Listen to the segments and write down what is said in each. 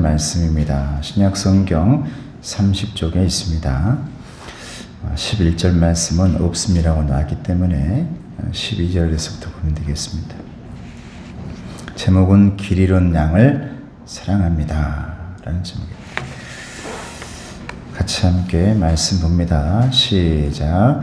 말씀입니다. 신약성경 30쪽에 있습니다. 11절 말씀은 없음이라고 나왔기 때문에 12절에서부터 보면 되겠습니다. 제목은 길 잃은 양을 사랑합니다 라는 제목입니다. 같이 함께 말씀 봅니다. 시작.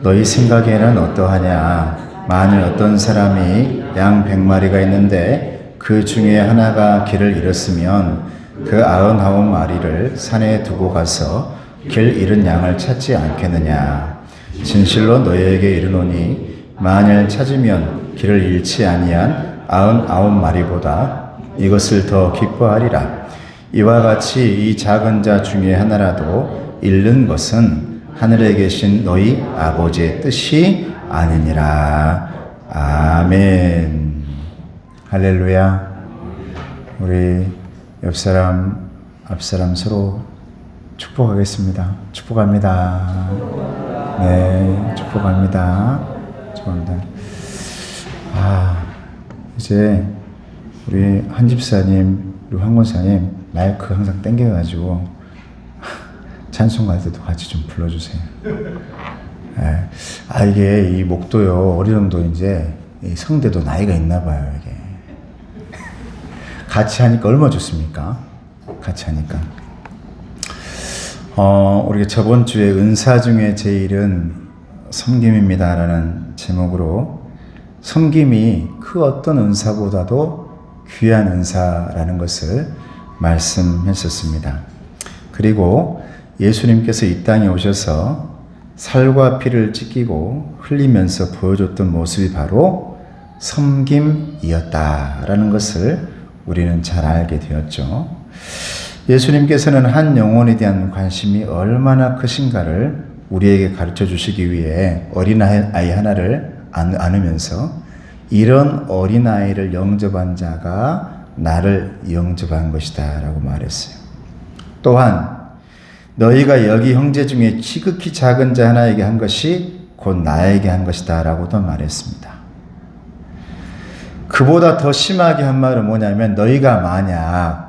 너희 생각에는 어떠하냐? 만일 어떤 사람이 양 100마리가 있는데 그 중에 하나가 길을 잃었으면 그 99마리를 산에 두고 가서 길 잃은 양을 찾지 않겠느냐? 진실로 너희에게 이르노니 만일 찾으면 길을 잃지 아니한 99마리보다 이것을 더 기뻐하리라. 이와 같이 이 작은 자 중에 하나라도 잃는 것은 하늘에 계신 너희 아버지의 뜻이 아니니라. 아멘. 할렐루야. 우리 옆사람, 앞사람 서로 축복하겠습니다. 축복합니다. 네, 축복합니다. 축복합니다. 이제 우리 한 집사님, 우리 황 권사님 마이크 항상 땡겨가지고 찬송 갈 때도 같이 좀 불러주세요. 네. 이게 이 목도요, 어느 정도 이제 이 성대도 나이가 있나 봐요, 이게. 같이 하니까 얼마나 좋습니까? 같이 하니까. 우리가 저번 주에 은사 중에 제일은 섬김입니다 라는 제목으로 섬김이 그 어떤 은사보다도 귀한 은사라는 것을 말씀했었습니다. 그리고 예수님께서 이 땅에 오셔서 살과 피를 찢기고 흘리면서 보여줬던 모습이 바로 섬김이었다라는 것을 우리는 잘 알게 되었죠. 예수님께서는 한 영혼에 대한 관심이 얼마나 크신가를 우리에게 가르쳐 주시기 위해 어린아이 하나를 안으면서 이런 어린아이를 영접한 자가 나를 영접한 것이다 라고 말했어요. 또한 너희가 여기 형제 중에 지극히 작은 자 하나에게 한 것이 곧 나에게 한 것이다 라고도 말했습니다. 그보다 더 심하게 한 말은 뭐냐면 너희가 만약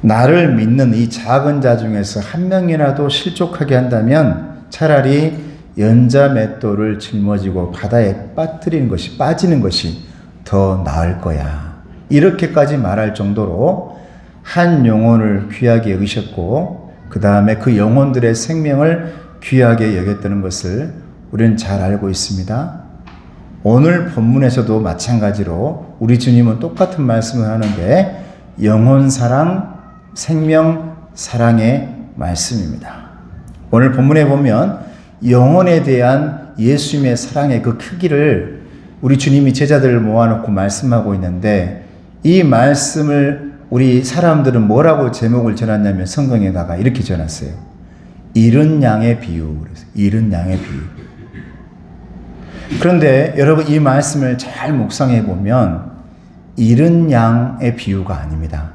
나를 믿는 이 작은 자 중에서 한 명이라도 실족하게 한다면 차라리 연자 맷돌을 짊어지고 바다에 빠지는 것이 더 나을 거야. 이렇게까지 말할 정도로 한 영혼을 귀하게 여기셨고 그 다음에 그 영혼들의 생명을 귀하게 여겼다는 것을 우리는 잘 알고 있습니다. 오늘 본문에서도 마찬가지로 우리 주님은 똑같은 말씀을 하는데 영혼 사랑, 생명 사랑의 말씀입니다. 오늘 본문에 보면 영혼에 대한 예수님의 사랑의 그 크기를 우리 주님이 제자들을 모아놓고 말씀하고 있는데 이 말씀을 우리 사람들은 뭐라고 제목을 전했냐면 성경에다가 이렇게 전했어요. 잃은 양의 비유. 그래서 잃은 양의 비유. 그런데 여러분 이 말씀을 잘 묵상해 보면 잃은 양의 비유가 아닙니다.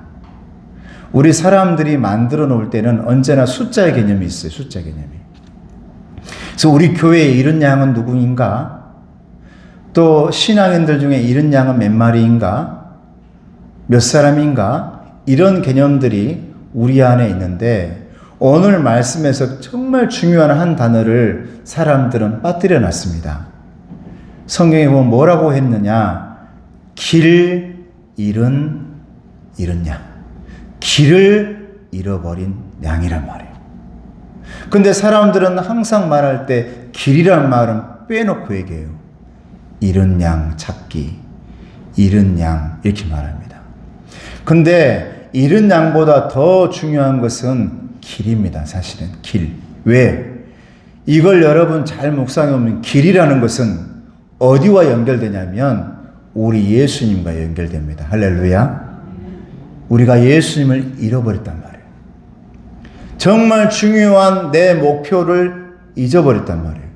우리 사람들이 만들어 놓을 때는 언제나 숫자의 개념이 있어요. 숫자 개념이. 그래서 우리 교회의 잃은 양은 누구인가? 또 신앙인들 중에 잃은 양은 몇 마리인가? 몇 사람인가? 이런 개념들이 우리 안에 있는데 오늘 말씀에서 정말 중요한 한 단어를 사람들은 빠뜨려 놨습니다. 성경에 보면 뭐라고 했느냐? 길 잃은 양. 길을 잃어버린 양이란 말이에요. 근데 사람들은 항상 말할 때 길이란 말은 빼놓고 얘기해요. 잃은 양 찾기, 잃은 양 이렇게 말합니다. 근데 잃은 양보다 더 중요한 것은 길입니다. 사실은 길. 왜? 이걸 여러분 잘 묵상해 보면 길이라는 것은 어디와 연결되냐면 우리 예수님과 연결됩니다. 할렐루야. 우리가 예수님을 잃어버렸단 말이에요. 정말 중요한 내 목표를 잊어버렸단 말이에요.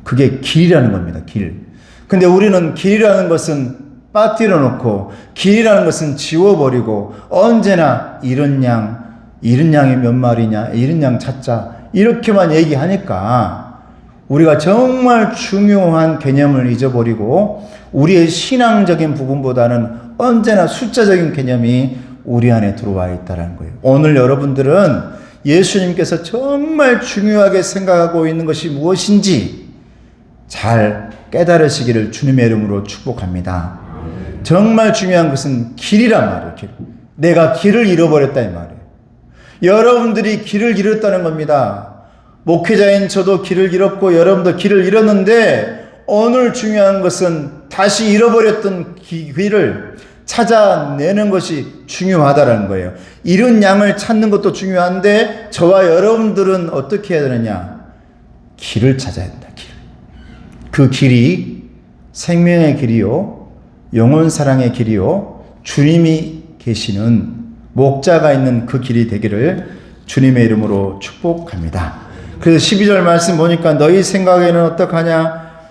그게 길이라는 겁니다. 길. 근데 우리는 길이라는 것은 빠뜨려 놓고 길이라는 것은 지워버리고 언제나 잃은 양이 몇 마리냐, 잃은 양 찾자 이렇게만 얘기하니까 우리가 정말 중요한 개념을 잊어버리고 우리의 신앙적인 부분보다는 언제나 숫자적인 개념이 우리 안에 들어와 있다는 거예요. 오늘 여러분들은 예수님께서 정말 중요하게 생각하고 있는 것이 무엇인지 잘 깨달으시기를 주님의 이름으로 축복합니다. 정말 중요한 것은 길이란 말이에요. 길. 내가 길을 잃어버렸다 이 말이에요. 여러분들이 길을 잃었다는 겁니다. 목회자인 저도 길을 잃었고 여러분도 길을 잃었는데 오늘 중요한 것은 다시 잃어버렸던 길을 찾아내는 것이 중요하다는 거예요. 잃은 양을 찾는 것도 중요한데 저와 여러분들은 어떻게 해야 되느냐? 길을 찾아야 된다. 길. 그 길이 생명의 길이요, 영혼 사랑의 길이요, 주님이 계시는 목자가 있는 그 길이 되기를 주님의 이름으로 축복합니다. 그래서 12절 말씀 보니까 너희 생각에는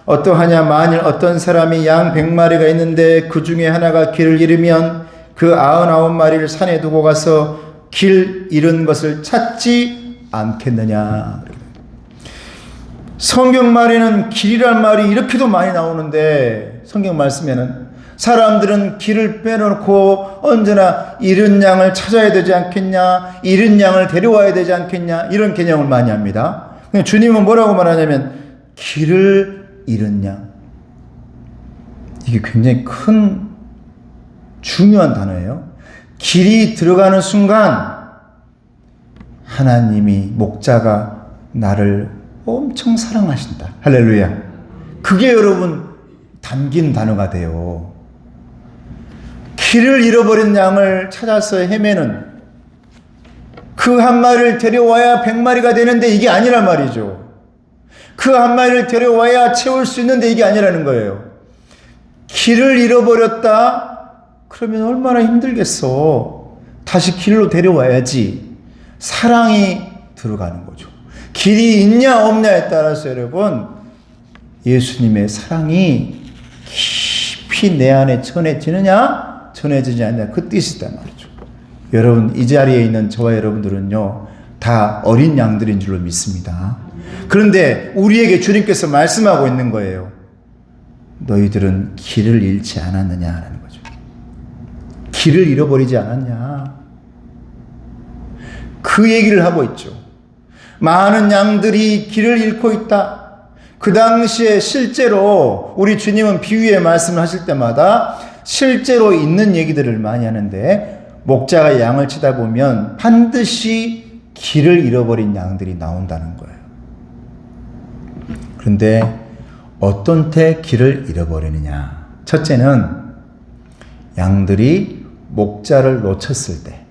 어떠하냐 만일 어떤 사람이 양 100마리가 있는데 그 중에 하나가 길을 잃으면 그 99마리를 산에 두고 가서 길 잃은 것을 찾지 않겠느냐. 성경 말에는 길이란 말이 이렇게도 많이 나오는데 성경 말씀에는 사람들은 길을 빼놓고 언제나 잃은 양을 찾아야 되지 않겠냐, 잃은 양을 데려와야 되지 않겠냐, 이런 개념을 많이 합니다. 주님은 뭐라고 말하냐면 길을 잃은 양. 이게 굉장히 큰 중요한 단어예요. 길이 들어가는 순간 하나님이 목자가 나를 엄청 사랑하신다. 할렐루야. 그게 여러분 담긴 단어가 돼요. 길을 잃어버린 양을 찾아서 헤매는 그 한 마리를 데려와야 100마리가 되는데 이게 아니란 말이죠. 그 한 마리를 데려와야 채울 수 있는데 이게 아니라는 거예요. 길을 잃어버렸다? 그러면 얼마나 힘들겠어. 다시 길로 데려와야지. 사랑이 들어가는 거죠. 길이 있냐 없냐에 따라서 여러분 예수님의 사랑이 깊이 내 안에 전해지느냐 전해지지 않느냐 그 뜻이 있단 말이죠. 여러분 이 자리에 있는 저와 여러분들은요 다 어린 양들인 줄로 믿습니다. 그런데 우리에게 주님께서 말씀하고 있는 거예요. 너희들은 길을 잃지 않았느냐라는 거죠. 길을 잃어버리지 않았냐. 그 얘기를 하고 있죠. 많은 양들이 길을 잃고 있다. 그 당시에 실제로 우리 주님은 비유의 말씀을 하실 때마다 실제로 있는 얘기들을 많이 하는데 목자가 양을 쳐다보면 반드시 길을 잃어버린 양들이 나온다는 거예요. 그런데 어떤 때 길을 잃어버리느냐. 첫째는 양들이 목자를 놓쳤을 때.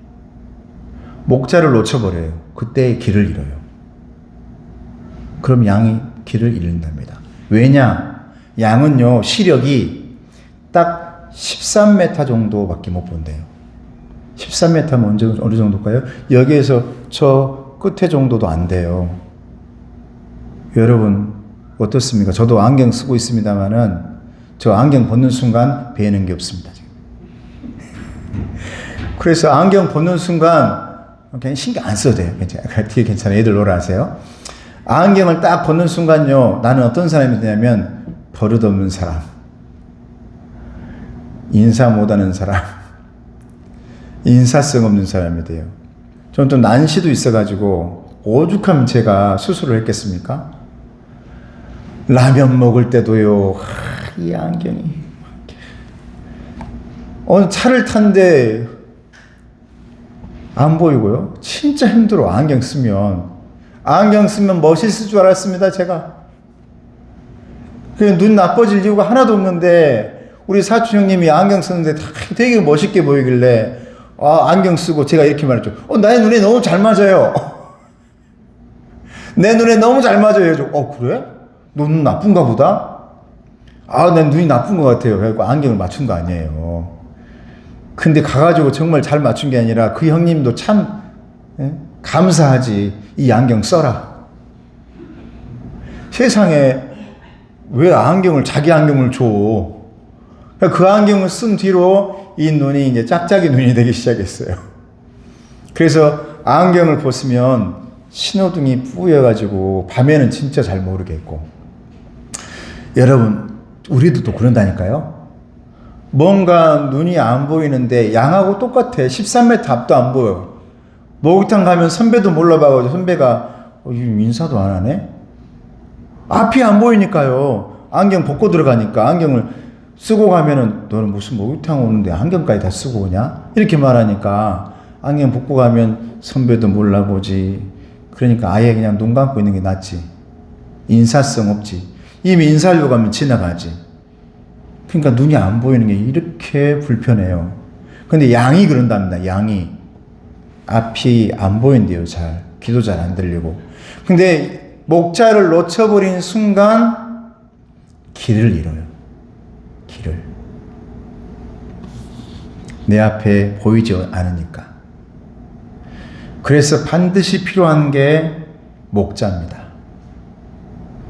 목자를 놓쳐버려요. 그때 길을 잃어요. 그럼 양이 길을 잃는답니다. 왜냐? 양은요, 시력이 딱 13m 정도밖에 못 본대요. 13m면 어느 정도일까요? 여기에서 저 끝에 정도도 안 돼요. 여러분, 어떻습니까? 저도 안경 쓰고 있습니다만은 저 안경 벗는 순간 배는 게 없습니다. 지금. 그래서 안경 벗는 순간 그냥 신경 안 써도 돼요. 뒤에 괜찮아요. 애들 놀아하세요. 안경을 딱 벗는 순간요, 나는 어떤 사람이 되냐면 버릇없는 사람, 인사 못하는 사람, 인사성 없는 사람이 돼요. 저는 또 난시도 있어가지고 오죽하면 제가 수술을 했겠습니까? 라면 먹을 때도요, 이 안경이 차를 탔는데 안 보이고요. 진짜 힘들어. 안경 쓰면 멋있을 줄 알았습니다. 제가 그냥 눈 나빠질 이유가 하나도 없는데 우리 사촌 형님이 안경 쓰는데 되게 멋있게 보이길래 안경 쓰고 제가 이렇게 말했죠. 나의 눈에 너무 잘 맞아요. 내 눈에 너무 잘 맞아요. 그래? 너 눈 나쁜가 보다? 내 눈이 나쁜 것 같아요. 그래서 안경을 맞춘 거 아니에요. 근데 가가지고 정말 잘 맞춘 게 아니라 그 형님도 참 감사하지. 이 안경 써라. 세상에 왜 자기 안경을 줘? 그 안경을 쓴 뒤로 이 눈이 이제 짝짝이 눈이 되기 시작했어요. 그래서 안경을 벗으면 신호등이 뿌여가지고 밤에는 진짜 잘 모르겠고. 여러분, 우리도 또 그런다니까요. 뭔가 눈이 안 보이는데 양하고 똑같아. 13m 앞도 안 보여. 목욕탕 가면 선배도 몰라봐가지고 선배가 인사도 안 하네? 앞이 안 보이니까요. 안경 벗고 들어가니까 안경을 쓰고 가면은 너는 무슨 목욕탕 오는데 안경까지 다 쓰고 오냐? 이렇게 말하니까 안경 벗고 가면 선배도 몰라보지. 그러니까 아예 그냥 눈 감고 있는 게 낫지. 인사성 없지. 이미 인사하려고 하면 지나가지. 그러니까 눈이 안 보이는 게 이렇게 불편해요. 근데 양이 그런답니다. 양이. 앞이 안 보인대요. 잘. 귀도 잘 안 들리고. 근데 목자를 놓쳐버린 순간 길을 잃어요. 길을. 내 앞에 보이지 않으니까. 그래서 반드시 필요한 게 목자입니다.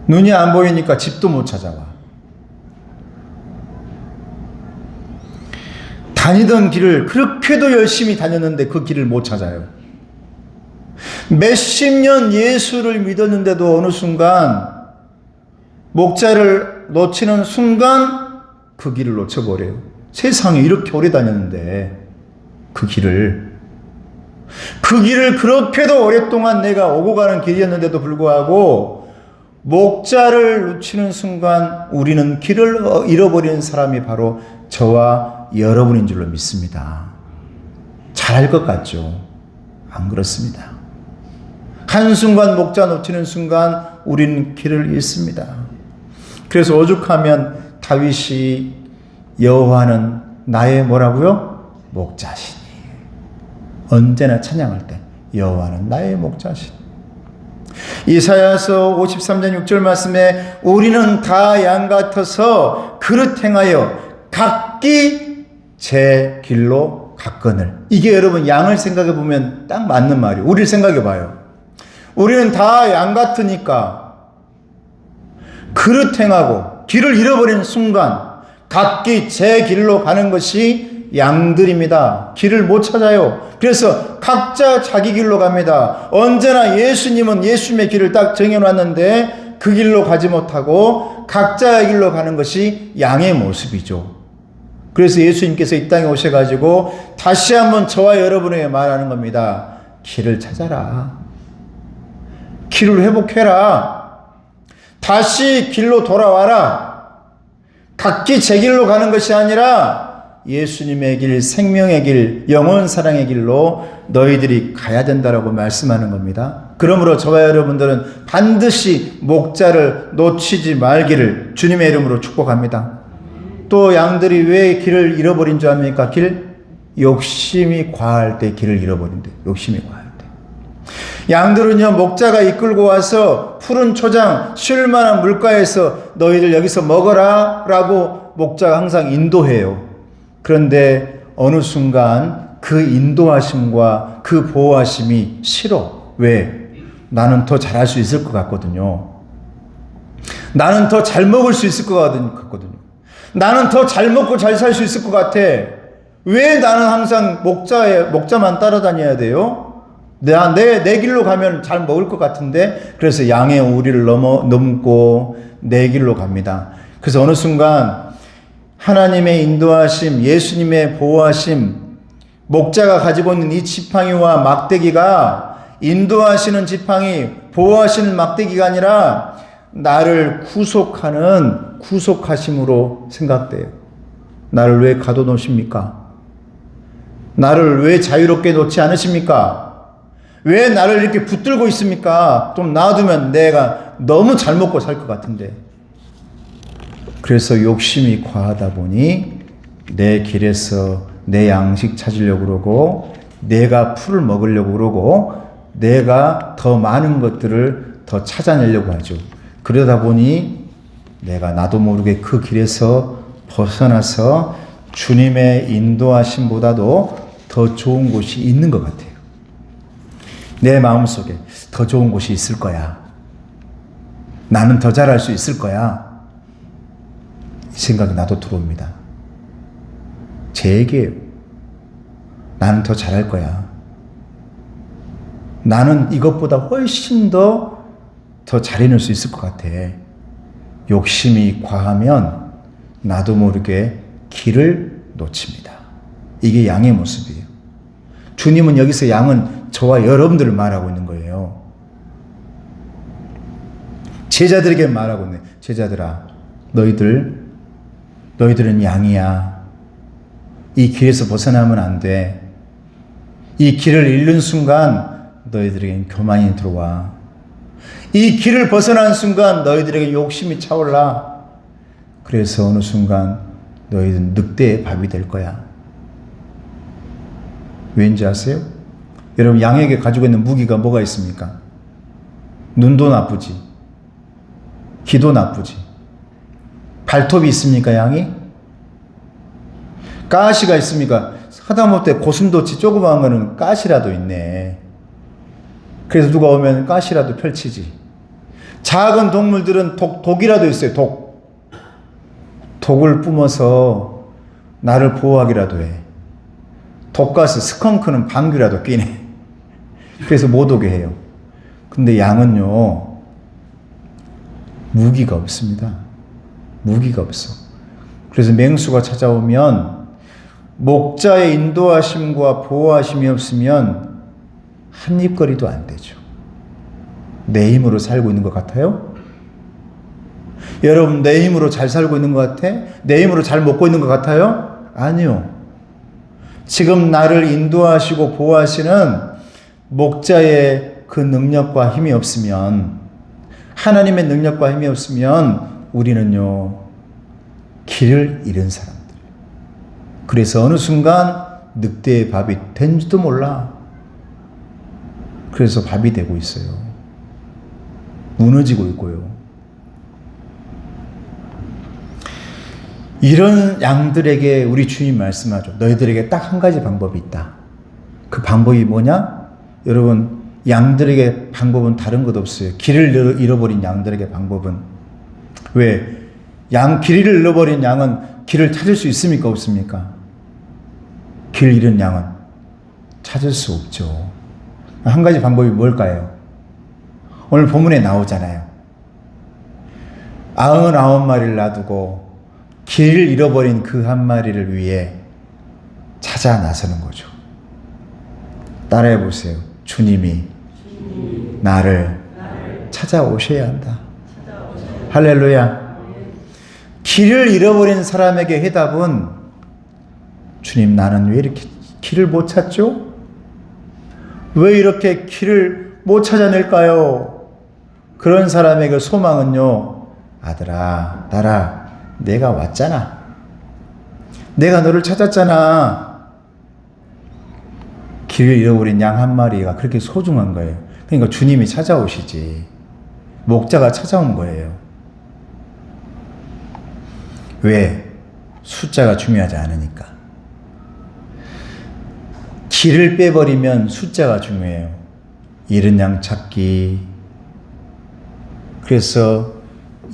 눈이 안 보이니까 집도 못 찾아와. 다니던 길을 그렇게도 열심히 다녔는데 그 길을 못 찾아요. 몇십 년 예수를 믿었는데도 어느 순간 목자를 놓치는 순간 그 길을 놓쳐버려요. 세상에 이렇게 오래 다녔는데 그 길을 그렇게도 오랫동안 내가 오고 가는 길이었는데도 불구하고 목자를 놓치는 순간 우리는 길을 잃어버리는 사람이 바로 저와 여러분인 줄로 믿습니다. 잘할 것 같죠? 안 그렇습니다. 한순간 목자 놓치는 순간 우리는 길을 잃습니다. 그래서 오죽하면 다윗이 여호와는 나의 뭐라고요? 목자시니. 언제나 찬양할 때 여호와는 나의 목자시니. 이사야서 53장 6절 말씀에 우리는 다 양 같아서 그릇 행하여 각기 제 길로 갔거늘. 이게 여러분 양을 생각해 보면 딱 맞는 말이에요. 우리를 생각해 봐요. 우리는 다 양 같으니까 그릇 행하고 길을 잃어버리는 순간 각기 제 길로 가는 것이 양들입니다. 길을 못 찾아요. 그래서 각자 자기 길로 갑니다. 언제나 예수님은 예수님의 길을 딱 정해놨는데 그 길로 가지 못하고 각자의 길로 가는 것이 양의 모습이죠. 그래서 예수님께서 이 땅에 오셔가지고 다시 한번 저와 여러분에게 말하는 겁니다. 길을 찾아라. 길을 회복해라. 다시 길로 돌아와라. 각기 제 길로 가는 것이 아니라 예수님의 길, 생명의 길, 영원 사랑의 길로 너희들이 가야 된다라고 말씀하는 겁니다. 그러므로 저와 여러분들은 반드시 목자를 놓치지 말기를 주님의 이름으로 축복합니다. 또 양들이 왜 길을 잃어버린 줄 압니까? 욕심이 과할 때 길을 잃어버린대. 욕심이 과할 때. 양들은요, 목자가 이끌고 와서 푸른 초장, 쉴만한 물가에서 너희들 여기서 먹어라 라고 목자가 항상 인도해요. 그런데 어느 순간 그 인도하심과 그 보호하심이 싫어. 왜? 나는 더 잘할 수 있을 것 같거든요. 나는 더 잘 먹을 수 있을 것 같거든요. 나는 더 잘 먹고 잘 살 수 있을 것 같아. 왜 나는 항상 목자만 따라다녀야 돼요? 내 길로 가면 잘 먹을 것 같은데. 그래서 양의 우리를 넘고 내 길로 갑니다. 그래서 어느 순간 하나님의 인도하심, 예수님의 보호하심, 목자가 가지고 있는 이 지팡이와 막대기가 인도하시는 지팡이, 보호하시는 막대기가 아니라 나를 구속하는 구속하심으로 생각돼요. 나를 왜 가둬놓으십니까? 나를 왜 자유롭게 놓지 않으십니까? 왜 나를 이렇게 붙들고 있습니까? 좀 놔두면 내가 너무 잘 먹고 살 것 같은데. 그래서 욕심이 과하다 보니 내 길에서 내 양식 찾으려고 그러고 내가 풀을 먹으려고 그러고 내가 더 많은 것들을 더 찾아내려고 하죠. 그러다 보니 내가 나도 모르게 그 길에서 벗어나서 주님의 인도하심보다도 더 좋은 곳이 있는 것 같아요. 내 마음속에 더 좋은 곳이 있을 거야. 나는 더 잘할 수 있을 거야. 이 생각이 나도 들어옵니다. 제 얘기예요. 나는 더 잘할 거야. 나는 이것보다 훨씬 더 잘해낼 수 있을 것 같아. 욕심이 과하면 나도 모르게 길을 놓칩니다. 이게 양의 모습이에요. 주님은 여기서 양은 저와 여러분들을 말하고 있는 거예요. 제자들에게 말하고 있네. 제자들아, 너희들은 양이야. 이 길에서 벗어나면 안 돼. 이 길을 잃는 순간 너희들에겐 교만이 들어와. 이 길을 벗어난 순간 너희들에게 욕심이 차올라. 그래서 어느 순간 너희들은 늑대의 밥이 될 거야. 왠지 아세요? 여러분, 양에게 가지고 있는 무기가 뭐가 있습니까? 눈도 나쁘지, 귀도 나쁘지, 발톱이 있습니까? 양이? 가시가 있습니까? 하다못해 고슴도치 조그마한 거는 가시라도 있네. 그래서 누가 오면 가시라도 펼치지. 작은 동물들은 독이라도 있어요. 독을 뿜어서 나를 보호하기라도 해. 독가스, 스컹크는 방귀라도 끼네. 그래서 못 오게 해요. 근데 양은요, 무기가 없습니다. 무기가 없어. 그래서 맹수가 찾아오면 목자의 인도하심과 보호하심이 없으면 한 입거리도 안 되죠. 내 힘으로 살고 있는 것 같아요? 여러분, 내 힘으로 잘 살고 있는 것 같아? 내 힘으로 잘 먹고 있는 것 같아요? 아니요. 지금 나를 인도하시고 보호하시는 목자의 그 능력과 힘이 없으면, 하나님의 능력과 힘이 없으면 우리는요, 길을 잃은 사람들. 그래서 어느 순간 늑대의 밥이 된지도 몰라. 그래서 밥이 되고 있어요. 무너지고 있고요. 이런 양들에게 우리 주님 말씀하죠. 너희들에게 딱 한 가지 방법이 있다. 그 방법이 뭐냐? 여러분, 양들에게 방법은 다른 것 없어요. 길을 잃어버린 양들에게 방법은. 왜? 길을 잃어버린 양은 길을 찾을 수 있습니까? 없습니까? 길 잃은 양은 찾을 수 없죠. 한 가지 방법이 뭘까요? 오늘 본문에 나오잖아요. 99마리를 놔두고 길을 잃어버린 그 한 마리를 위해 찾아 나서는 거죠. 따라해 보세요. 주님이 나를 찾아오셔야 한다. 할렐루야. 길을 잃어버린 사람에게 해답은, 주님, 나는 왜 이렇게 길을 못 찾죠? 왜 이렇게 길을 못 찾아낼까요? 그런 사람에게 소망은요, 아들아, 딸아, 내가 왔잖아. 내가 너를 찾았잖아. 길을 잃어버린 양 한 마리가 그렇게 소중한 거예요. 그러니까 주님이 찾아오시지. 목자가 찾아온 거예요. 왜? 숫자가 중요하지 않으니까. 길을 빼버리면 숫자가 중요해요. 잃은 양 찾기. 그래서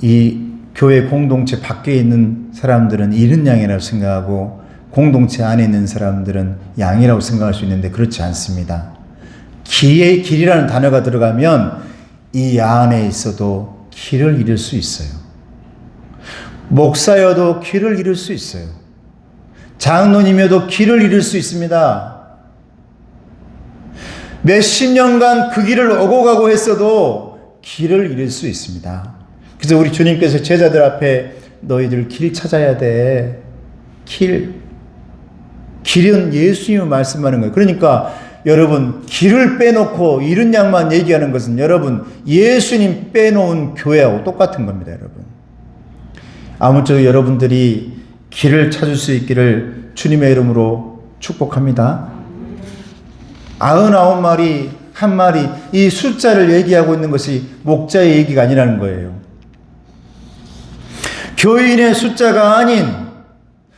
이 교회 공동체 밖에 있는 사람들은 잃은 양이라고 생각하고, 공동체 안에 있는 사람들은 양이라고 생각할 수 있는데 그렇지 않습니다. 길이라는 단어가 들어가면 이 양 안에 있어도 길을 잃을 수 있어요. 목사여도 길을 잃을 수 있어요. 장로님여도 길을 잃을 수 있습니다. 몇십 년간 그 길을 오고 가고 했어도 길을 잃을 수 있습니다. 그래서 우리 주님께서 제자들 앞에 너희들 길 찾아야 돼. 길은 예수님이 말씀하는 거예요. 그러니까 여러분, 길을 빼놓고 잃은 양만 얘기하는 것은 여러분, 예수님 빼놓은 교회하고 똑같은 겁니다, 여러분. 아무쪼록 여러분들이 길을 찾을 수 있기를 주님의 이름으로 축복합니다. 99마리, 한 마리, 이 숫자를 얘기하고 있는 것이 목자의 얘기가 아니라는 거예요. 교인의 숫자가 아닌,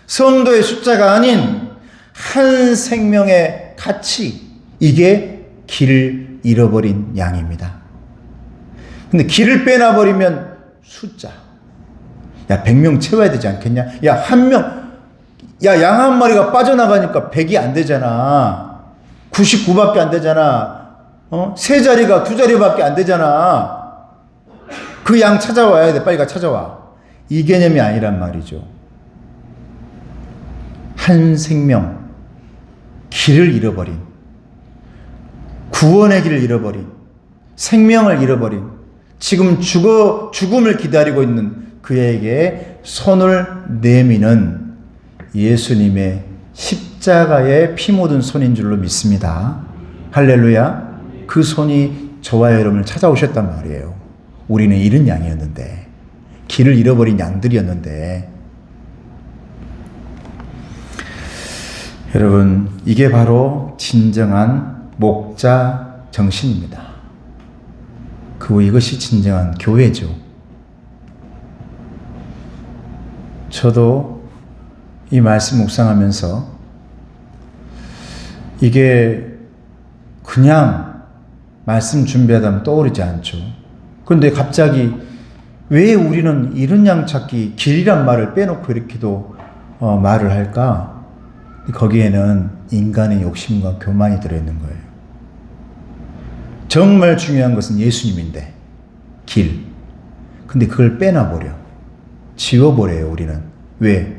성도의 숫자가 아닌 한 생명의 가치, 이게 길을 잃어버린 양입니다. 근데 길을 빼놔버리면 숫자. 야, 100명 채워야 되지 않겠냐? 야, 양 한 마리가 빠져나가니까 100이 안 되잖아. 99밖에 안 되잖아. 세 자리가 두 자리밖에 안 되잖아. 그 양 찾아와야 돼. 빨리 가 찾아와. 이 개념이 아니란 말이죠. 한 생명, 길을 잃어버린, 구원의 길을 잃어버린, 생명을 잃어버린, 지금 죽음을 기다리고 있는 그에게 손을 내미는 예수님의 십자가의 피 묻은 손인 줄로 믿습니다. 할렐루야. 그 손이 저와 여러분을 찾아오셨단 말이에요. 우리는 잃은 양이었는데, 길을 잃어버린 양들이었는데, 여러분, 이게 바로 진정한 목자 정신입니다. 이것이 진정한 교회죠. 저도 이 말씀 묵상하면서 이게 그냥 말씀 준비하다 떠오르지 않죠. 그런데 갑자기 왜 우리는 이런 양 찾기, 길이란 말을 빼놓고 이렇게도 말을 할까? 거기에는 인간의 욕심과 교만이 들어있는 거예요. 정말 중요한 것은 예수님인데, 길. 근데 그걸 빼놔버려. 지워버려요, 우리는. 왜?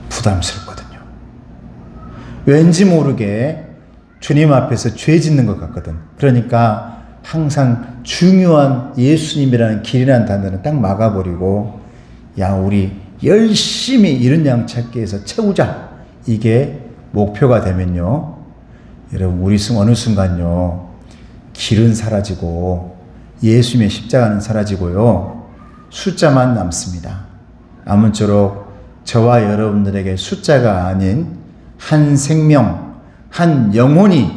부담스럽거든요. 왠지 모르게 주님 앞에서 죄 짓는 것 같거든. 그러니까 항상 중요한 예수님이라는 길이라는 단어는 딱 막아버리고, 야, 우리 열심히 이런 양 찾기 위해서 채우자. 이게 목표가 되면요, 여러분, 우리 어느 순간요, 길은 사라지고 예수님의 십자가는 사라지고요, 숫자만 남습니다. 아무쪼록 저와 여러분들에게 숫자가 아닌 한 생명, 한 영혼이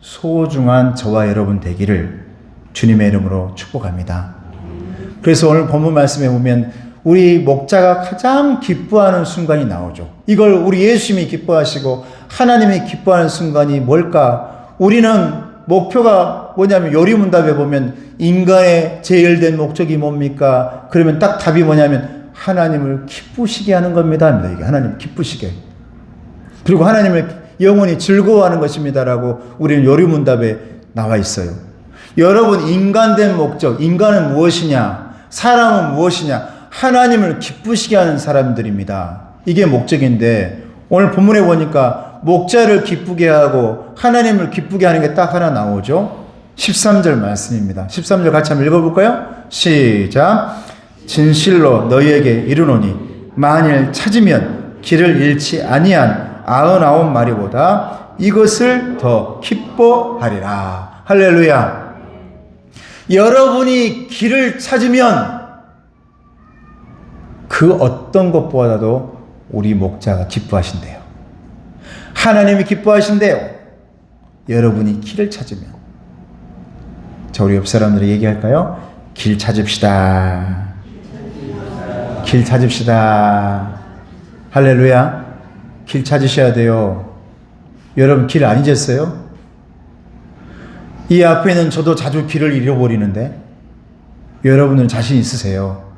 소중한 저와 여러분 되기를 주님의 이름으로 축복합니다. 그래서 오늘 본문 말씀에 보면 우리 목자가 가장 기뻐하는 순간이 나오죠. 이걸 우리 예수님이 기뻐하시고 하나님이 기뻐하는 순간이 뭘까? 우리는 목표가 뭐냐면, 요리문답에 보면 인간의 제일된 목적이 뭡니까? 그러면 딱 답이 뭐냐면 하나님을 기쁘시게 하는 겁니다. 이게 하나님 기쁘시게. 그리고 하나님을 영원히 즐거워하는 것입니다라고 우리는 요리문답에 나와 있어요. 여러분, 인간된 목적, 인간은 무엇이냐? 사람은 무엇이냐? 하나님을 기쁘시게 하는 사람들입니다. 이게 목적인데, 오늘 본문에 보니까 목자를 기쁘게 하고 하나님을 기쁘게 하는 게 딱 하나 나오죠. 13절 말씀입니다. 13절 같이 한번 읽어볼까요? 시작. 진실로 너희에게 이르노니 만일 찾으면 길을 잃지 아니한 99마리보다 이것을 더 기뻐하리라. 할렐루야. 여러분이 길을 찾으면 그 어떤 것보다도 우리 목자가 기뻐하신대요. 하나님이 기뻐하신대요. 여러분이 길을 찾으면. 자, 우리 옆 사람들이 얘기할까요? 길 찾읍시다. 길 찾읍시다. 할렐루야. 길 찾으셔야 돼요. 여러분, 길 안 잊었어요? 이 앞에는 저도 자주 길을 잃어버리는데 여러분은 자신 있으세요?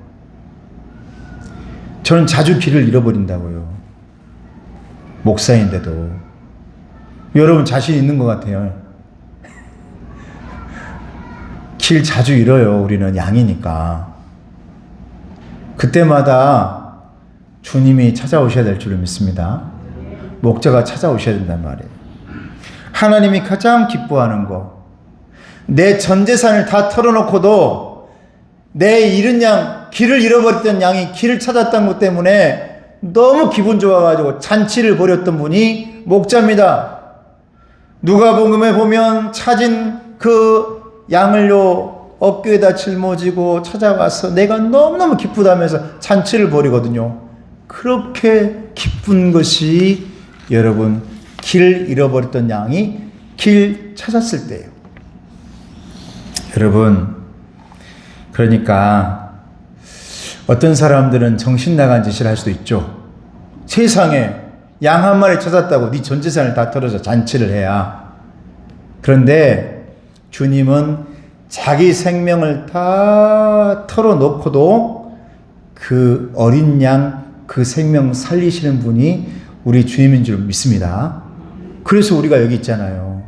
저는 자주 길을 잃어버린다고요. 목사인데도. 여러분 자신 있는 것 같아요. 길 자주 잃어요. 우리는 양이니까. 그때마다 주님이 찾아오셔야 될 줄로 믿습니다. 목자가 찾아오셔야 된단 말이에요. 하나님이 가장 기뻐하는 거, 내 전 재산을 다 털어놓고도 내 잃은 양, 길을 잃어버렸던 양이 길을 찾았던 것 때문에 너무 기분 좋아가지고 잔치를 벌였던 분이 목자입니다. 누가복음에 보면 찾은 그 양을요, 어깨에다 짊어지고 찾아와서 내가 너무너무 기쁘다면서 잔치를 벌이거든요. 그렇게 기쁜 것이 여러분, 길 잃어버렸던 양이 길 찾았을 때예요. 여러분, 그러니까 어떤 사람들은 정신 나간 짓을 할 수도 있죠. 세상에 양 한 마리 찾았다고 네 전 재산을 다 털어서 잔치를 해야. 그런데 주님은 자기 생명을 다 털어놓고도 그 어린 양, 그 생명 살리시는 분이 우리 주님인 줄 믿습니다. 그래서 우리가 여기 있잖아요.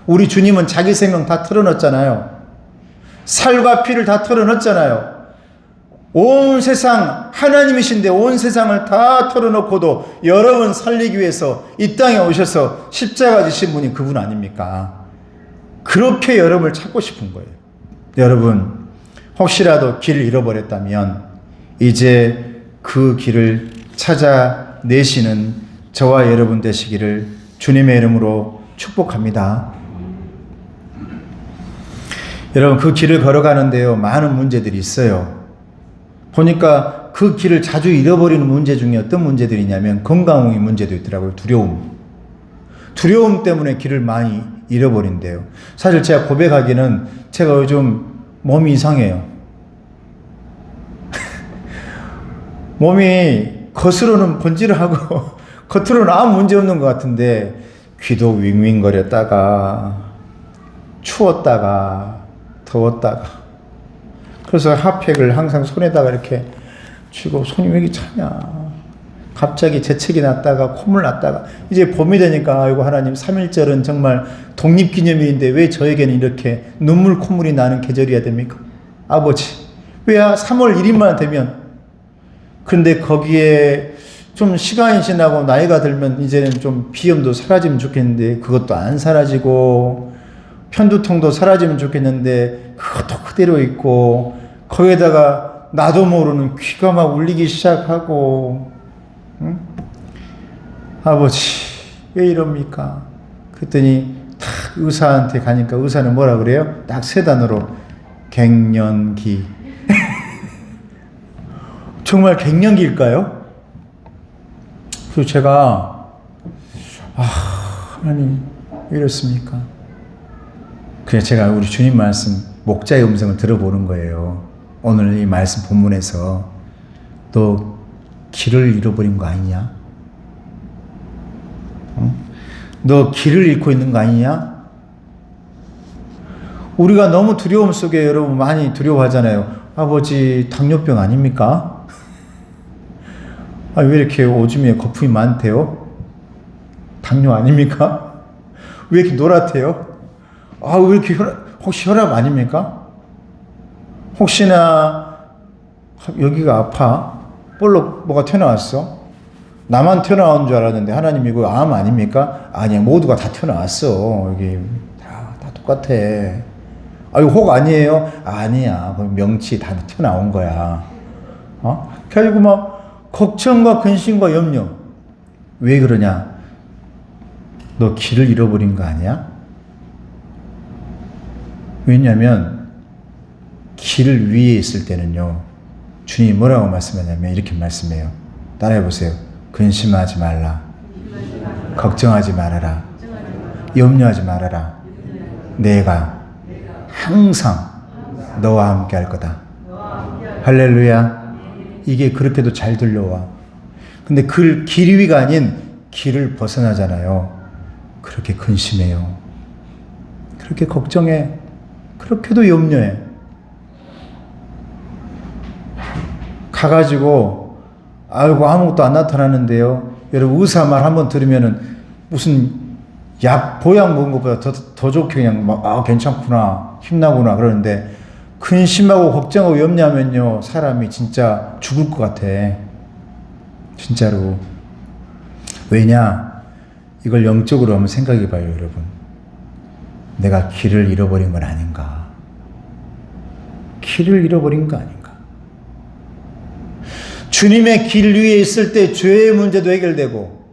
우리 주님은 자기 생명 다 털어놓았잖아요. 살과 피를 다 털어놓았잖아요. 온 세상 하나님이신데 온 세상을 다 털어놓고도 여러분 살리기 위해서 이 땅에 오셔서 십자가 지신 분이 그분 아닙니까? 그렇게 여러분을 찾고 싶은 거예요. 여러분 혹시라도 길을 잃어버렸다면 이제 그 길을 찾아내시는 저와 여러분 되시기를 주님의 이름으로 축복합니다. 여러분 그 길을 걸어가는데요 많은 문제들이 있어요. 보니까 그 길을 자주 잃어버리는 문제 중에 어떤 문제들이 있냐면 건강의 문제도 있더라고요. 두려움 때문에 길을 많이 잃어버린대요. 사실 제가 고백하기는 제가 요즘 몸이 이상해요. 몸이 겉으로는 번지르하고 겉으로는 아무 문제 없는 것 같은데 귀도 윙윙거렸다가 추웠다가 더웠다가 그래서 핫팩을 항상 손에다가 이렇게 쥐고 손이 왜 이렇게 차냐. 갑자기 재채기 났다가 콧물 났다가 이제 봄이 되니까 아이고 하나님 3.1절은 정말 독립기념일인데 왜 저에게는 이렇게 눈물 콧물이 나는 계절이어야 됩니까? 아버지 왜 3월 1일만 되면 근데 거기에 좀 시간이 지나고 나이가 들면 이제는 좀 비염도 사라지면 좋겠는데 그것도 안 사라지고 편두통도 사라지면 좋겠는데 그것도 그대로 있고 거기에다가 나도 모르는 귀가 막 울리기 시작하고 응? 아버지 왜 이럽니까? 그랬더니 딱 의사한테 가니까 의사는 뭐라 그래요? 딱 세 단어로 갱년기. 정말 갱년기일까요? 그래서 제가 하나님 왜 이렇습니까? 그래서 제가 우리 주님 말씀 목자의 음성을 들어보는 거예요. 오늘 이 말씀 본문에서 너 길을 잃어버린 거 아니냐? 너 길을 잃고 있는 거 아니냐? 우리가 너무 두려움 속에 여러분 많이 두려워하잖아요. 아버지 당뇨병 아닙니까? 왜 이렇게 오줌에 거품이 많대요? 당뇨 아닙니까? 왜 이렇게 노랗대요? 왜 이렇게 혹시 혈압 아닙니까? 혹시나 여기가 아파? 볼록 뭐가 튀어나왔어? 나만 튀어나온 줄 알았는데 하나님 이거 암 아닙니까? 아니야 모두가 다 튀어나왔어. 여기 다 똑같아. 이거 혹 아니에요? 아니야. 명치 다 튀어나온 거야. 결국 막 걱정과 근심과 염려. 왜 그러냐? 너 길을 잃어버린 거 아니야? 왜냐하면 길 위에 있을 때는요. 주님이 뭐라고 말씀하냐면 이렇게 말씀해요. 따라해보세요. 근심하지 말라. 걱정하지 말아라. 염려하지 말아라. 내가 항상 너와 함께 할 거다. 할렐루야. 이게 그렇게도 잘 들려와. 근데 길 위가 아닌 길을 벗어나잖아요. 그렇게 근심해요. 그렇게 걱정해. 그렇게도 염려해. 가가지고 아이고 아무것도 안 나타나는데요. 여러분 의사 말 한번 들으면은 무슨 보약 먹은 것보다 더 좋게 그냥 막 괜찮구나 힘나구나 그러는데 근심하고 걱정하고 염려하면요 사람이 진짜 죽을 것 같아. 진짜로. 왜냐? 이걸 영적으로 한번 생각해 봐요 여러분. 내가 길을 잃어버린 건 아닌가? 길을 잃어버린 거 아닌가? 주님의 길 위에 있을 때 죄의 문제도 해결되고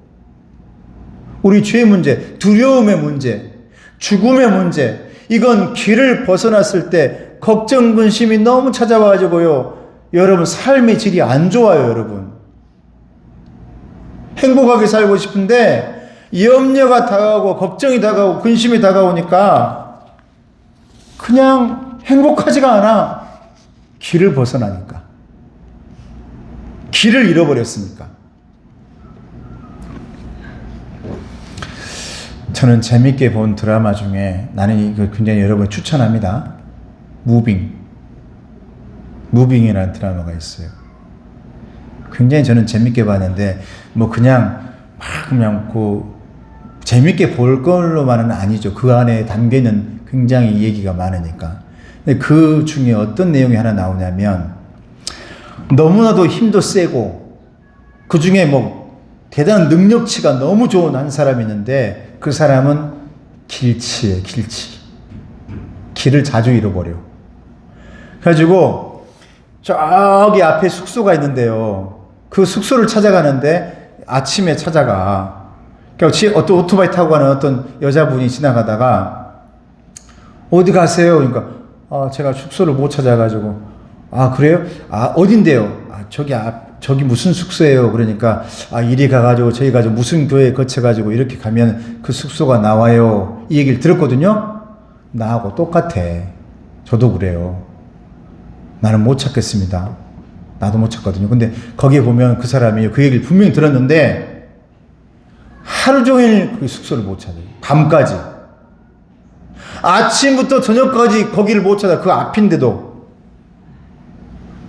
우리 죄의 문제, 두려움의 문제, 죽음의 문제 이건 길을 벗어났을 때 걱정, 근심이 너무 찾아와가지고요 여러분 삶의 질이 안 좋아요 여러분. 행복하게 살고 싶은데 염려가 다가오고 걱정이 다가오고 근심이 다가오니까 그냥 행복하지가 않아. 길을 벗어나니까. 길을 잃어버렸으니까. 저는 재밌게 본 드라마 중에 나는 이거 굉장히 여러분 추천합니다. 무빙이라는 드라마가 있어요. 굉장히 저는 재밌게 봤는데 그냥 재밌게 볼 걸로만은 아니죠. 그 안에 담겨있는 굉장히 얘기가 많으니까. 근데 그 중에 어떤 내용이 하나 나오냐면 너무나도 힘도 세고 그 중에 뭐 대단한 능력치가 너무 좋은 한 사람이 있는데 그 사람은 길치예요. 길치. 길을 자주 잃어버려. 그래가지고 저기 앞에 숙소가 있는데요. 그 숙소를 찾아가는데 아침에 찾아가. 그러니까 어떤 오토바이 타고 가는 어떤 여자분이 지나가다가 어디 가세요? 그러니까 제가 숙소를 못 찾아가지고 그래요? 어딘데요? 저기 무슨 숙소예요? 그러니까 이리 가가지고 저희 가지고 무슨 교회 거쳐가지고 이렇게 가면 그 숙소가 나와요. 이 얘기를 들었거든요. 나하고 똑같아. 저도 그래요. 나는 못 찾겠습니다. 나도 못 찾거든요. 근데 거기에 보면 그 사람이 그 얘기를 분명히 들었는데 하루 종일 그 숙소를 못 찾아요. 밤까지. 아침부터 저녁까지 거기를 못 찾아. 그 앞인데도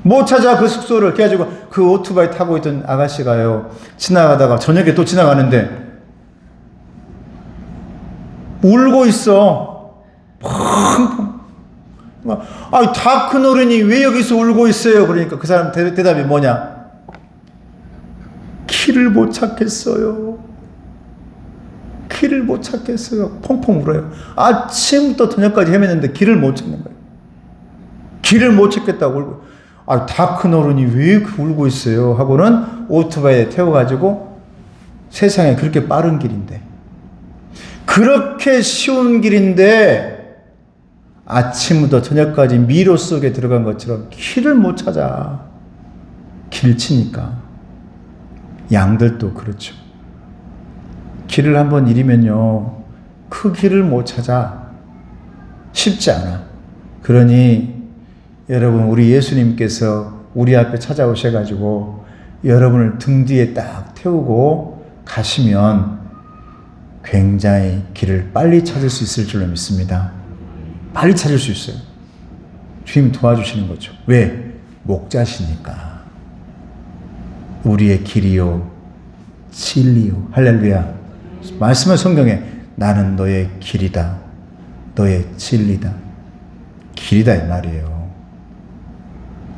못 찾아. 그 숙소를. 그래가지고 그 오토바이 타고 있던 아가씨가요, 지나가다가 저녁에 또 지나가는데 울고 있어. 펑펑. 다 큰 어른이 왜 여기서 울고 있어요? 그러니까 그 사람 대답이 뭐냐? 길을 못 찾겠어요. 길을 못 찾겠어요. 펑펑 울어요. 아침부터 저녁까지 헤맸는데 길을 못 찾는 거예요. 길을 못 찾겠다고 울고. 다 큰 어른이 왜 울고 있어요? 하고는 오토바이에 태워가지고 세상에 그렇게 빠른 길인데, 그렇게 쉬운 길인데 아침부터 저녁까지 미로 속에 들어간 것처럼 길을 못 찾아. 길치니까. 양들도 그렇죠. 길을 한번 잃으면요, 그 길을 못 찾아. 쉽지 않아. 그러니 여러분, 우리 예수님께서 우리 앞에 찾아오셔가지고 여러분을 등 뒤에 딱 태우고 가시면 굉장히 길을 빨리 찾을 수 있을 줄로 믿습니다. 빨리 찾을 수 있어요. 주님 도와주시는 거죠. 왜? 목자시니까. 우리의 길이요 진리요. 할렐루야. 말씀은 성경에 나는 너의 길이다, 너의 진리다. 길이다 이 말이에요.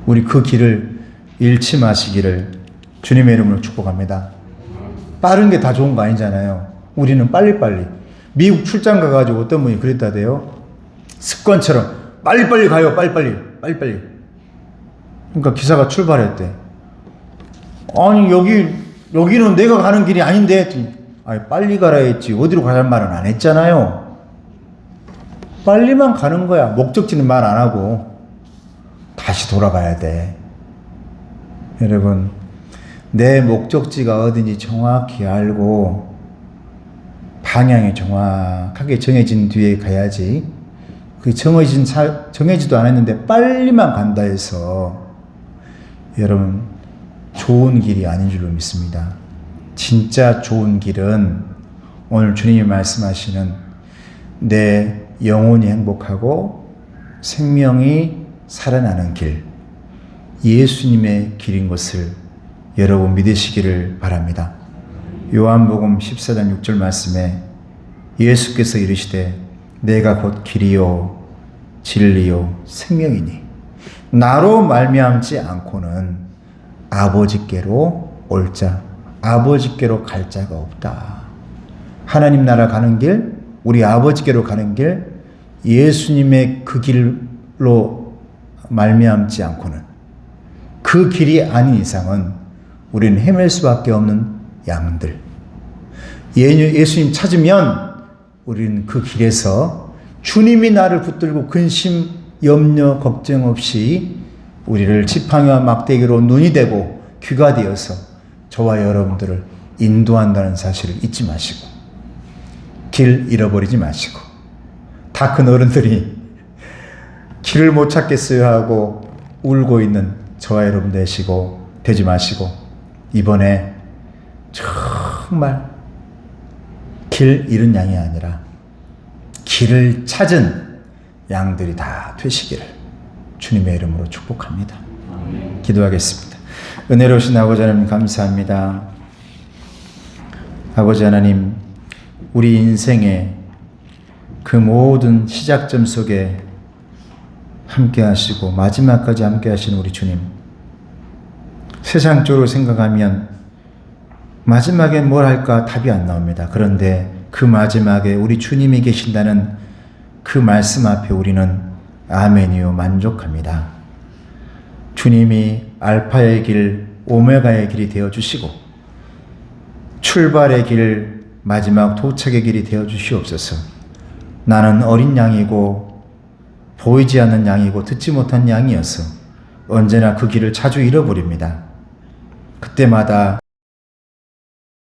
우리 그 길을 잃지 마시기를 주님의 이름으로 축복합니다. 빠른 게 다 좋은 거 아니잖아요. 우리는 빨리빨리. 미국 출장 가가지고 어떤 분이 그랬다대요. 습관처럼 빨리빨리 가요. 빨리빨리. 그러니까 기사가 출발했대. 아니 여기는 내가 가는 길이 아닌데. 빨리 가라 했지 어디로 가란 말은 안 했잖아요. 빨리만 가는 거야. 목적지는 말 안 하고 다시 돌아가야 돼. 여러분, 내 목적지가 어딘지 정확히 알고 방향이 정확하게 정해진 뒤에 가야지. 그 정해지도 않았는데 빨리만 간다 해서 여러분 좋은 길이 아닌 줄로 믿습니다. 진짜 좋은 길은 오늘 주님이 말씀하시는 내 영혼이 행복하고 생명이 살아나는 길, 예수님의 길인 것을 여러분 믿으시기를 바랍니다. 요한복음 14장 6절 말씀에 예수께서 이르시되 내가 곧 길이요 진리요 생명이니 나로 말미암지 않고는 아버지께로 올 자, 아버지께로 갈 자가 없다. 하나님 나라 가는 길, 우리 아버지께로 가는 길, 예수님의 그 길로 말미암지 않고는, 그 길이 아닌 이상은 우리는 헤맬 수밖에 없는 양들. 예수님 찾으면 우리는 그 길에서 주님이 나를 붙들고 근심, 염려, 걱정 없이 우리를 지팡이와 막대기로 눈이 되고 귀가 되어서 저와 여러분들을 인도한다는 사실을 잊지 마시고, 길 잃어버리지 마시고, 다 큰 어른들이 길을 못 찾겠어요 하고 울고 있는 저와 여러분 되지 마시고, 이번에 정말 길 잃은 양이 아니라 길을 찾은 양들이 다 되시기를 주님의 이름으로 축복합니다. 기도하겠습니다. 은혜로우신 아버지 하나님 감사합니다. 아버지 하나님, 우리 인생의 그 모든 시작점 속에 함께 하시고 마지막까지 함께 하시는 우리 주님, 세상적으로 생각하면 마지막에 뭘 할까 답이 안 나옵니다. 그런데 그 마지막에 우리 주님이 계신다는 그 말씀 앞에 우리는 아멘이요 만족합니다. 주님이 알파의 길, 오메가의 길이 되어주시고 출발의 길, 마지막 도착의 길이 되어주시옵소서. 나는 어린 양이고 보이지 않는 양이고 듣지 못한 양이어서 언제나 그 길을 자주 잃어버립니다. 그때마다